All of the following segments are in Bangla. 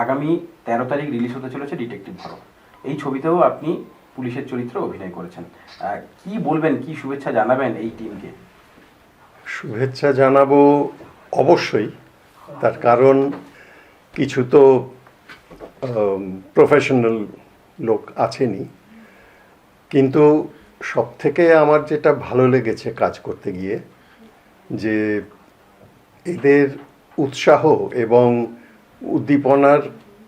আগামী 13 তারিখ রিলিজ হতে চলেছে ডিটেকটিভ ভারত। এই ছবিতেও আপনি পুলিশের চরিত্রে অভিনয় করেছেন। কি বলবেন, কি শুভেচ্ছা জানাবেন এই টিমকে? শুভেচ্ছা জানাবো অবশ্যই, তার কারণ কিছু তো প্রফেশনাল লোক আছেনই, কিন্তু সব থেকে আমার যেটা ভালো লেগেছে কাজ করতে গিয়ে, যে এদের উৎসাহ এবং উদ্দীপনার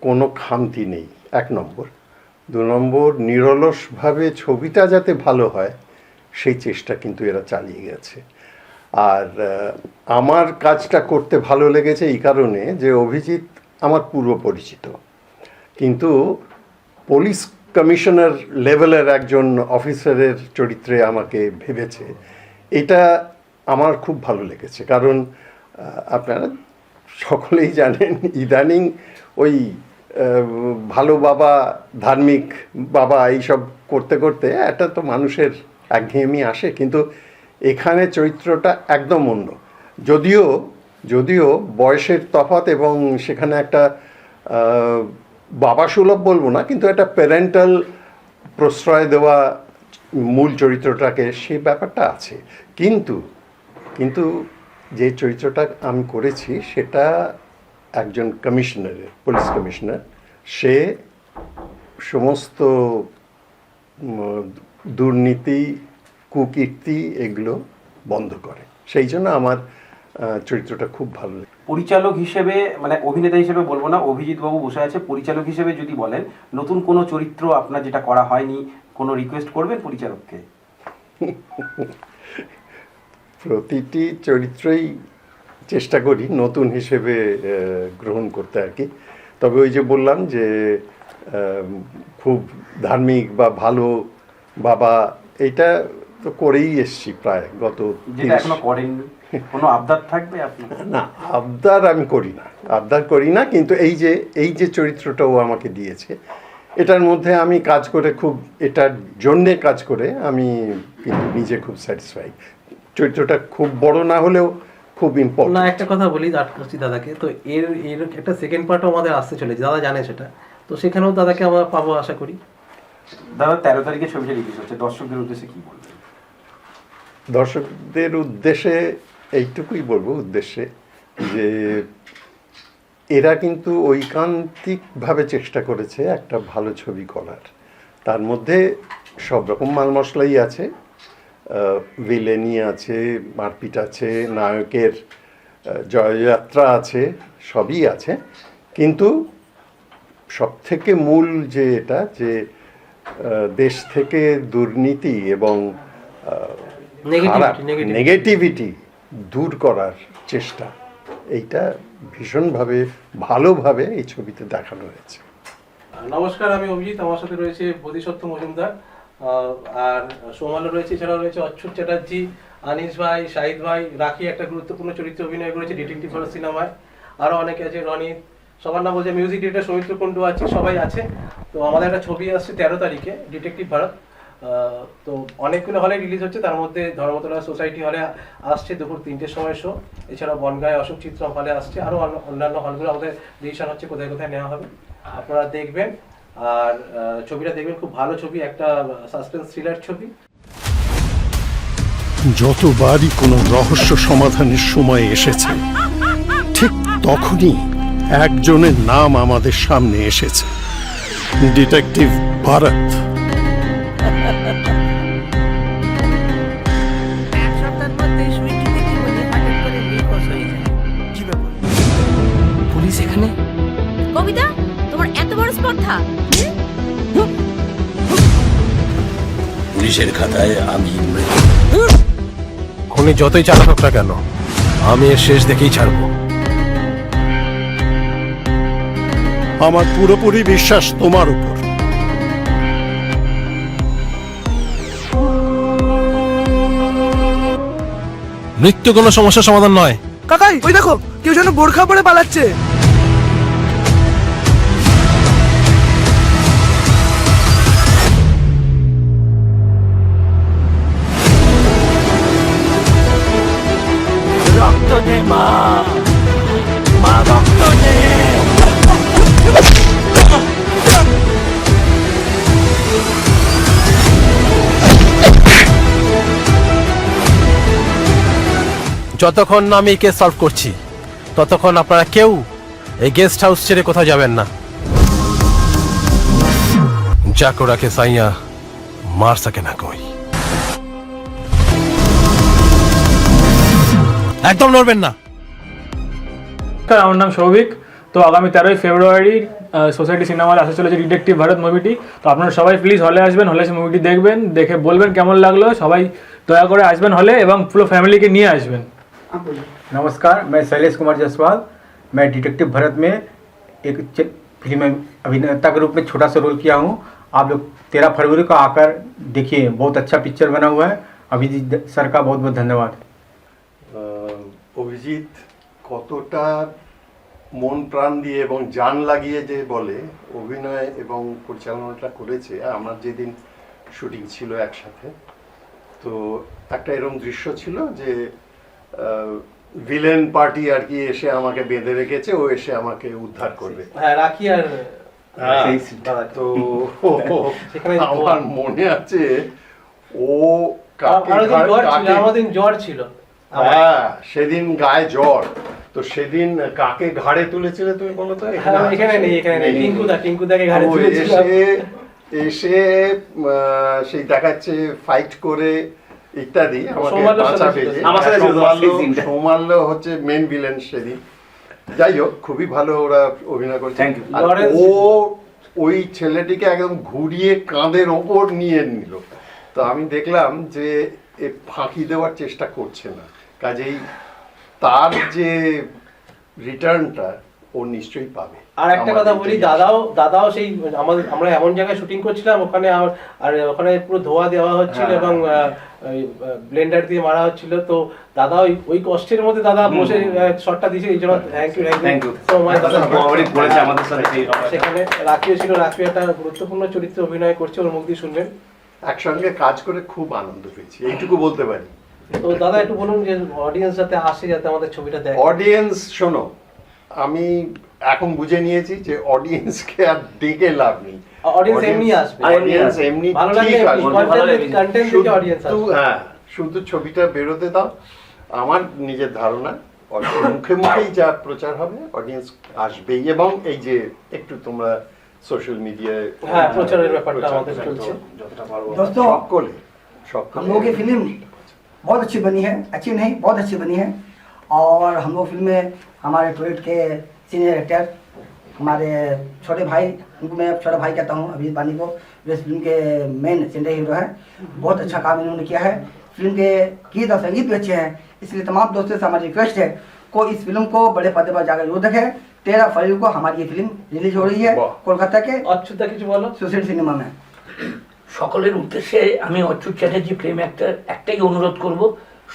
কোনো খামতি নেই, 1 নম্বর। 2 নম্বর, নিরলসভাবে ছবিটা যাতে ভালো হয় সেই চেষ্টা কিন্তু এরা চালিয়ে গেছে। আর আমার কাজটা করতে ভালো লেগেছে এই কারণে যে অভিজিৎ আমার পূর্ব পরিচিত, কিন্তু পুলিশ কমিশনার লেভেলের একজন অফিসারের চরিত্রে আমাকে ভেবেছে, এটা আমার খুব ভালো লেগেছে। কারণ আপনারা সকলেই জানেন ইদানিং ওই ভালো বাবা, ধার্মিক বাবা এইসব করতে করতে একটা তো মানুষের একঘেয়েমি আসে, কিন্তু এখানে চরিত্রটা একদম অন্য। যদিও বয়সের তফাৎ এবং সেখানে একটা বাবা সুলভ বলবো না, কিন্তু একটা প্যারেন্টাল প্রশ্রয় দেওয়া মূল চরিত্রটাকে, সেই ব্যাপারটা আছে। কিন্তু যে চরিত্রটা আমি করেছি সেটা একজন কমিশনারের, পুলিশ কমিশনার। সে সমস্ত দুর্নীতি, কুকীর্তি এগুলো বন্ধ করে। সেই জন্য আমার চরিত্রটা খুব ভালো লাগে। পরিচালক হিসেবে, মানে অভিনেতা হিসেবে বলবো না, অভিজিৎ বাবু বসে আছে, পরিচালক হিসেবে যদি বলেন নতুন কোনো চরিত্র আপনার যেটা করা হয়নি, কোনো রিকোয়েস্ট করবেন পরিচালককে? প্রতিটি চরিত্রই চেষ্টা করি নতুন হিসেবে গ্রহণ করতে আর কি। তবে ওই যে বললাম যে খুব ধার্মিক বা ভালো বাবা, এইটা তো করেই এসছি প্রায় গত। যেটা এখনো করেননি, কোনো আবদার থাকবে আপনার? না, আবদার আমি করি না, কিন্তু এই যে চরিত্রটাও আমাকে দিয়েছে, এটার মধ্যে আমি কাজ করে খুব, এটার জন্যে কাজ করে আমি কিন্তু নিজে খুব স্যাটিসফাই। চরিত্রটা খুব বড় না হলেও খুব ইম্পর্টেন্ট। না, একটা কথা বলি দাদাকে, তো এর একটা সেকেন্ড পার্টও আমাদের আসতে চলেছে, দাদা জানে সেটা, তো সেখানেও দাদাকে আমরা পাবো আশা করি। দাদা 13 তারিখে ছবিটা রিলিজ হচ্ছে, দর্শকদের উদ্দেশ্যে কি বলবেন? দর্শকদের উদ্দেশ্যে এইটুকুই বলবো যে এরা কিন্তু ঐকান্তিকভাবে চেষ্টা করেছে একটা ভালো ছবি করার। তার মধ্যে সব রকম মাল মশলাই আছে, ভিলেনি আছে, মারপিট আছে, নায়কের জয়যাত্রা আছে, সবই আছে, কিন্তু সবথেকে মূল যে এটা যে দেশ থেকে দুর্নীতি এবং নেগেটিভিটি দূর করার চেষ্টা, এইটা ভীষণভাবে ভালোভাবে এই ছবিতে দেখানো হয়েছে। নমস্কার, আমি অভিজিৎ, আমার সাথে রয়েছে বোধিসত্ত্ব মজুমদার, আর সোমালও রয়েছে, এছাড়াও রয়েছে অচ্যুত চ্যাটার্জি, আনিস ভাই, শাহিদ ভাই, রাখি একটা গুরুত্বপূর্ণ চরিত্রে অভিনয় করেছে ডিটেকটিভ ভারত সিনেমায়, আরও অনেকে আছে, রনিত, সবার নাম বলছে, মিউজিক ডিরেক্টর সৌমিত্র কুণ্ডু আছে, সবাই আছে। তো আমাদের একটা ছবি আসছে 13 তারিখে, ডিটেকটিভ ভারত। তো অনেকগুলো হলে রিলিজ হচ্ছে, তার মধ্যে ধর্মতলা সোসাইটি হলে আসছে দুপুর 3টের সময় শো, এছাড়াও বনগাঁয় অশোক চিত্রম হলে আসছে, আরও অন্যান্য হলগুলো আমাদের ডিসিশন হচ্ছে কোথায় কোথায় নেওয়া হবে, আপনারা দেখবেন। আর ছবিটা দেখবেন, খুব ভালো ছবি, একটা সাসপেন্স থ্রিলার ছবি। যতবারই কোনো রহস্য সমাধানের সময় এসেছে, ঠিক তখনই একজনের নাম আমাদের সামনে এসেছে, ডিটেকটিভ ভারত। পুলিশ এখানে? কবিতা, তোমার এত বড় স্পর্ধা! পুলিশের খাতায় আমি খুনি যতই চালাক হোক না কেন, আমি এর শেষ দেখেই ছাড়বো। আমার পুরোপুরি বিশ্বাস তোমার উপর। মৃত্যু কোনো সমস্যার সমাধান নয়। কাকাই, ওই দেখো, কেউ যেন বোরখা পরে পালাচ্ছে। রক্ত দে মা, মা রক্ত দে। যতক্ষণ না আমি এই কেস সলভ করছি ততক্ষণ আপনারা কেউ এই গেস্ট হাউস ছেড়ে কোথাও যাবেন না। जाको रखे साइया मार सके ना कोई। একদম নড়বেন না। নমস্কার, আমার নাম সৌভিক। তো আগামী 13ই ফেব্রুয়ারি সোসাইটি সিনেমা হলে আসতে চলেছে ডিটেকটিভ ভারত মুভিটি। তো আপনারা সবাই প্লিজ হলে আসবেন, হলে এসে মুভিটি দেখবেন, দেখে বলবেন কেমন লাগলো। সবাই দয়া করে আসবেন হলে এবং পুরো ফ্যামিলিকে নিয়ে আসবেন। नमस्कार, मैं शैलेश कुमार जायसवाल। मैं डिटेक्टिव भारत में एक फिल्म में अभिनेता के रूप में छोटा सा रोल किया हूँ। आप लोग 13 फरवरी को आकर देखिए, बहुत अच्छा पिक्चर बना हुआ है। अभिजीत सर का बहुत बहुत धन्यवाद। অভিজিৎ কতটা মন প্রাণ দিয়ে এবং জান লাগিয়ে যে বলে অভিনয় এবং পরিচালনাটা করেছে। আমার যেদিন শুটিং ছিল একসাথে, তো একটা এরকম দৃশ্য ছিল যে ভিলেন পার্টি আর কি এসে আমাকে বেঁধে রেখেছে, ও এসে আমাকে উদ্ধার করবে। হ্যাঁ, রাখি আর তো আমার মনে আছে ও কাকে আমাদের জ্বর ছিল, হ্যাঁ সেদিন গায়ে জ্বর, তো সেদিন কাকে ঘাড়ে তুলেছিলে তুমি বলো তো? এখানে নেই, এখানে নেই, টিঙ্কুদাকে ঘাড়ে তুলেছিল। এসে সেই দেখাচ্ছে ফাইট করে ইত্যাদি, আমাকে বাঁচাবে যে সৌমাল্য হচ্ছে মেন ভিলেন সেদিন। যাই হোক, খুবই ভালো ওরা অভিনয় করছে। আর ও ওই ছেলেটিকে একদম ঘুরিয়ে কাঁধের ওপর নিয়ে নিল। তো আমি দেখলাম যে এ ফাঁকি দেওয়ার চেষ্টা করছে না, কাজেই তার যে রিটার্নটা ও নিশ্চয়ই পাবে। আর একটা কথা বলি, দাদাও সেই আমরা এমন জায়গায় শুটিং করছিলাম, ওখানে আর ওখানে পুরো ধোয়া দেওয়া হচ্ছিল এবং ব্লেন্ডার দিয়ে মারা হচ্ছিল। তো দাদা ওই কষ্টের মধ্যে দাদা বসে শটটা দিয়েছে, এই জন্য থ্যাংক ইউ সো মাচ। সেখানে রাখিও ছিল, রাখি একটা গুরুত্বপূর্ণ চরিত্রে অভিনয় করছে, ওর মুখ দিয়ে শুনবেন। একসঙ্গে কাজ করে খুব আনন্দ পেয়েছি, এইটুকু বলতে পারি। তো দাদা একটু বলুন যে অডিয়েন্স যাতে আসে, যাতে আমাদের ছবিটা দেখে। অডিয়েন্স শোনো, আমি এখন বুঝে নিয়েছি যে অডিয়েন্সকে আর ডেকে লাভ নেই। অডিয়েন্স এমনি আসবে, অডিয়েন্স এমনি ভালো লাগলে কন্টেন্ট থেকে অডিয়েন্স আসবে। হ্যাঁ, শুধু ছবিটা বেরোতে দাও। আমার নিজের ধারণা মুখে মুখেই যা প্রচার হবে অডিয়েন্স আসবেই, এবং এই যে একটু তোমরা সোশ্যাল মিডিয়ায় হ্যাঁ প্রচারের ব্যাপারটা আমাদের চলছে। दोस्तों, हम लोगों की फिल्म बहुत अच्छी बनी है, अच्छी नहीं बहुत अच्छी बनी है। और हम लोग फिल्म में हमारे टॉयलेट के सीनियर एक्टर हमारे छोटे भाई, उनको मैं छोटा भाई कहता हूँ अभिजीत बानी को, जो इस फिल्म के मेन सेंटर हीरो है। बहुत अच्छा काम इन्होंने किया है। फिल्म के गीत और संगीत भी अच्छे हैं, इसलिए तमाम दोस्तों से हमारी रिक्वेस्ट है को इस फिल्म को बड़े पर्दे पर जाकर जरूर देखें। 13 फरवरी को हमारी ये फिल्म रिलीज हो रही है कोलकाता के অচ্যুতা কিছু বলো। सोसाइटी सिनेमा में। সকলের উদ্দেশ্যে আমি অচ্যুত চ্যাটার্জি ফিল্ম অ্যাক্টর একটাই অনুরোধ করব,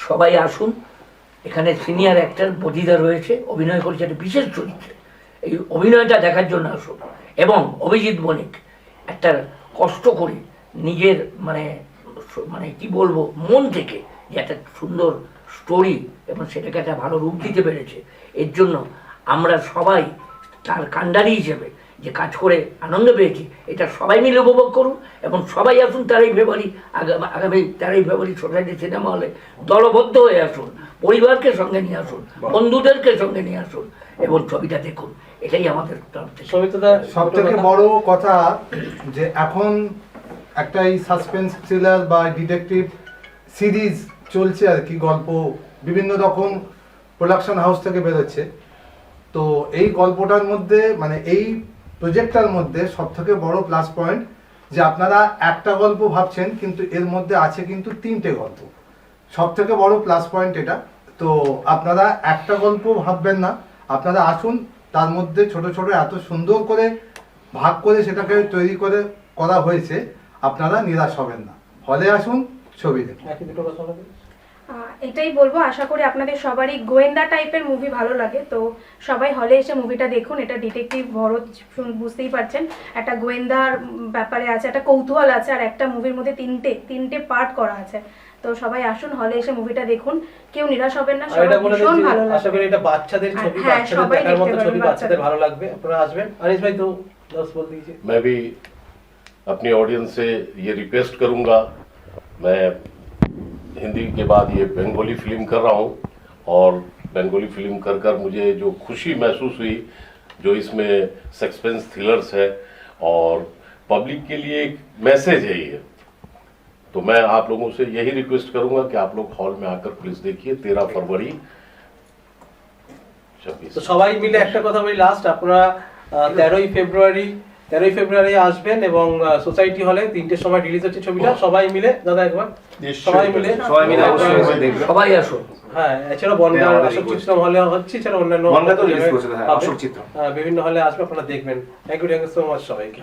সবাই আসুন। এখানে সিনিয়র অ্যাক্টর বদিদা রয়েছে, অভিনয় করেছে একটা বিশেষ চরিত্রে। এই অভিনয়টা দেখার জন্য আসুন। এবং অভিজিৎ বণিক একটা কষ্ট করে নিজের মানে কি বলবো, মন থেকে যে একটা সুন্দর স্টোরি এবং সেটাকে একটা ভালো রূপ দিতে পেরেছে, এর জন্য আমরা সবাই তার কাণ্ডারি হিসেবে যে কাজ করে আনন্দ পেয়েছি, এটা সবাই মিলে উপভোগ করুন। এবং সবাই আসুন 13 ফেব্রুয়ারি, আগামী 13 ফেব্রুয়ারি সোসাইটি সিনেমা হলে দলবদ্ধ হয়ে আসুন, পরিবারকে সঙ্গে নিয়ে আসুন, বন্ধুদেরকে সঙ্গে নিয়ে আসুন এবং ছবিটা দেখুন। এটাই আমাদের তরফ থেকে। সব থেকে বড় কথা যে এখন একটা এই সাসপেন্স থ্রিলার বা ডিটেকটিভ সিরিজ চলছে আর কি, গল্প বিভিন্ন রকম প্রোডাকশন হাউস থেকে বেরোচ্ছে। তো এই গল্পটার মধ্যে মানে এই প্রজেক্টটার মধ্যে সব থেকে বড় প্লাস পয়েন্ট যে আপনারা একটা গল্প ভাবছেন, কিন্তু এর মধ্যে আছে কিন্তু 3টে গল্প। সব থেকে বড় প্লাস পয়েন্ট এটা। তো আপনারা একটা গল্প ভাববেন না, আপনারা আসুন, তার মধ্যে ছোট ছোট এত সুন্দর করে ভাগ করে সেটাকে তৈরি করে করা হয়েছে, আপনারা নিরাশ হবেন না। হলে আসুন, ছবি দেখুন। এটাই বলবো, আশা করি আপনাদের সবারই গোয়েন্দা টাইপের মুভি ভালো লাগে। তো সবাই হলে এসে মুভিটা দেখুন। এটা ডিটেকটিভ ভরত, বুঝতেই পারছেন একটা গোয়েন্দার ব্যাপারে আছে, একটা কৌতূহল আছে, আর একটা মুভির মধ্যে তিনটে পার্ট করা আছে। তো সবাই আসুন, হলে এসে মুভিটা দেখুন, কেউ নিরাশ হবেন না, সবার ভীষণ ভালো লাগবে। আশা করি এটা বাচ্চাদের ছবি, বাচ্চাদের দেখার মতো ছবি, বাচ্চাদের ভালো লাগবে। আপনারা আসবেন। আনিস ভাই তো দশ বল দিয়েছে। मैं भी अपनी ऑडियंस से ये रिक्वेस्ट करूंगा, मैं हिंदी के बाद ये बंगाली फिल्म कर रहा हूँ और बंगाली फिल्म कर मुझे जो खुशी महसूस हुई, जो इसमें सस्पेंस थ्रिलर्स है और पब्लिक के लिए एक मैसेज है ये, तो मैं आप लोगों से यही रिक्वेस्ट करूंगा कि आप लोग हॉल में आकर प्लीज देखिए 13 फरवरी 26। তো সবাই মিলে একটা কথা বলি লাস্ট, আপনারা 13ই ফেব্রুয়ারি আসবেন এবং সোসাইটি হলে 3টের সময় রিলিজ হচ্ছে ছবিটা। সবাই মিলে দাদা একবার সবাই মিলে অবশ্যই দেখবেন, সবাই আসুন। হ্যাঁ, এছাড়া বনগাঁ অশোক চিত্র হলে হচ্ছে, এছাড়া অন্যান্য বিভিন্ন হলে আসবে, আপনারা দেখবেন। থ্যাংক ইউ সো মাচ সবাইকে।